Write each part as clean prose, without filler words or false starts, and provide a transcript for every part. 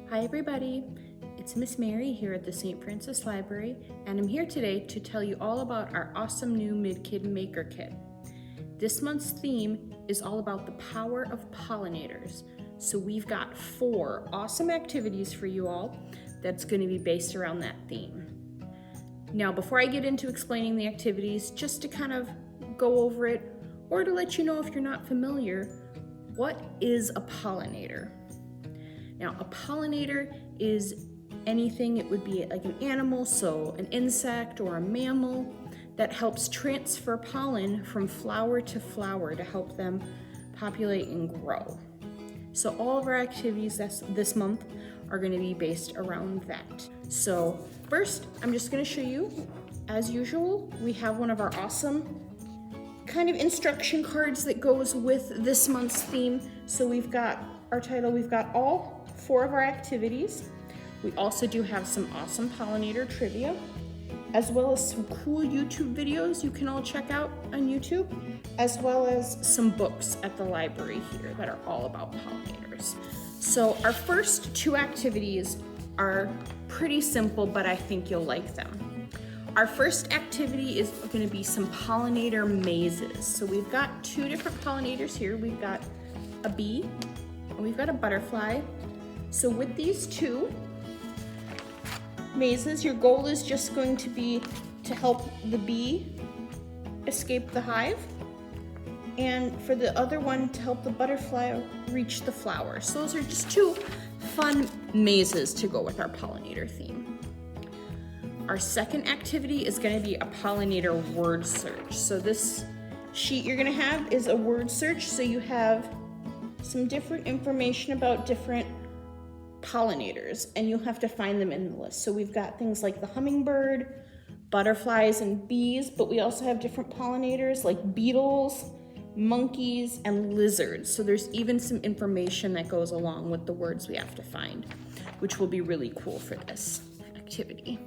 Hi everybody, it's Miss Mary here at the St. Francis Library, and I'm here today to tell you all about our awesome new Mid-Kid Maker Kit. This month's theme is all about the power of pollinators. So we've got 4 awesome activities for you all that's going to be based around that theme. Now, before I get into explaining the activities, just to kind of go over it, or to let you know if you're not familiar, what is a pollinator? Now, a pollinator is anything, it would be like an animal, so an insect or a mammal that helps transfer pollen from flower to flower to help them populate and grow. So all of our activities this month are going to be based around that. So first, I'm just going to show you, as usual, we have one of our awesome kind of instruction cards that goes with this month's theme. So we've got our title, we've got all 4 of our activities. We also do have some awesome pollinator trivia, as well as some cool YouTube videos you can all check out on YouTube, as well as some books at the library here that are all about pollinators. So our first 2 activities are pretty simple, but I think you'll like them. Our first activity is going to be some pollinator mazes. So we've got 2 different pollinators here. We've got a bee and we've got a butterfly. So with these 2 mazes, your goal is just going to be to help the bee escape the hive, and for the other one to help the butterfly reach the flower. So those are just 2 fun mazes to go with our pollinator theme. Our second activity is going to be a pollinator word search. So this sheet you're going to have is a word search. So you have some different information about different pollinators, and you'll have to find them in the list. So we've got things like the hummingbird, butterflies, and bees, but we also have different pollinators like beetles, monkeys, and lizards. So there's even some information that goes along with the words we have to find, which will be really cool for this activity.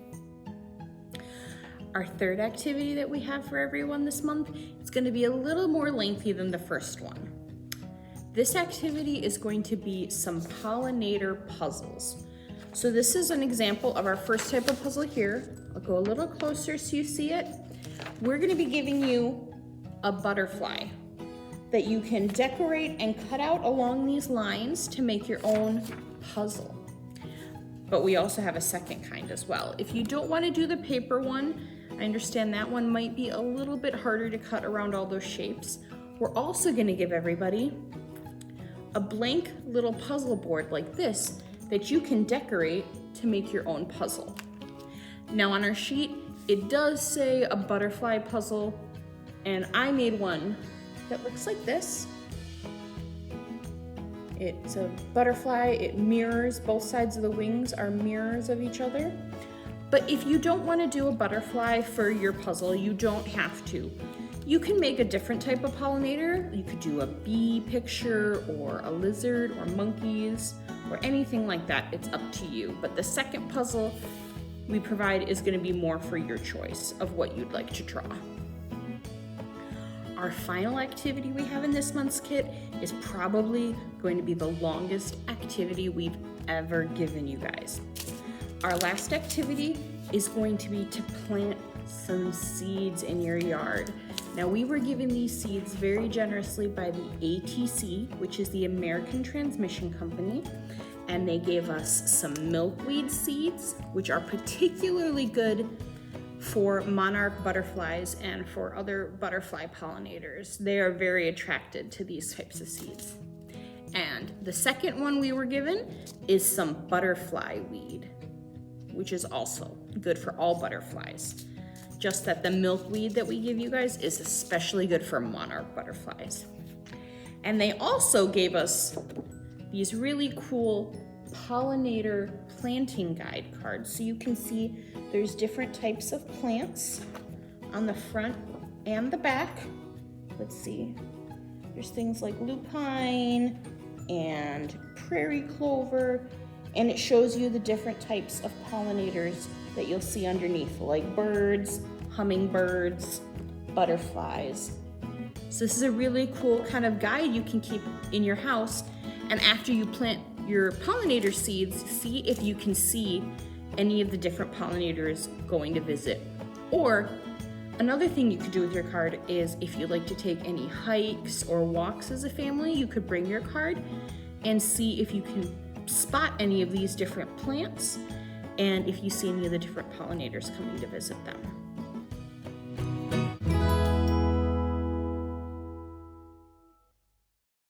Our third activity that we have for everyone this month is going to be a little more lengthy than the first one. This activity is going to be some pollinator puzzles. So this is an example of our first type of puzzle here. I'll go a little closer so you see it. We're going to be giving you a butterfly that you can decorate and cut out along these lines to make your own puzzle. But we also have a second kind as well. If you don't want to do the paper one, I understand that one might be a little bit harder to cut around all those shapes. We're also going to give everybody a blank little puzzle board like this that you can decorate to make your own puzzle. Now on our sheet, it does say a butterfly puzzle, and I made one that looks like this. It's a butterfly, it mirrors, both sides of the wings are mirrors of each other. But if you don't want to do a butterfly for your puzzle, you don't have to. You can make a different type of pollinator. You could do a bee picture or a lizard or monkeys or anything like that. It's up to you. But the second puzzle we provide is going to be more for your choice of what you'd like to draw. Our final activity we have in this month's kit is probably going to be the longest activity we've ever given you guys. Our last activity is going to be to plant some seeds in your yard. Now, we were given these seeds very generously by the ATC, which is the American Transmission Company, and they gave us some milkweed seeds, which are particularly good for monarch butterflies and for other butterfly pollinators. They are very attracted to these types of seeds. And the second one we were given is some butterfly weed, which is also good for all butterflies. Just that the milkweed that we give you guys is especially good for monarch butterflies. And they also gave us these really cool pollinator planting guide cards. So you can see there's different types of plants on the front and the back. Let's see. There's things like lupine and prairie clover, and it shows you the different types of pollinators that you'll see underneath, like birds, hummingbirds, butterflies. So this is a really cool kind of guide you can keep in your house, and after you plant your pollinator seeds, see if you can see any of the different pollinators going to visit. Or another thing you could do with your card is if you like to take any hikes or walks as a family, you could bring your card and see if you can spot any of these different plants and if you see any of the different pollinators coming to visit them.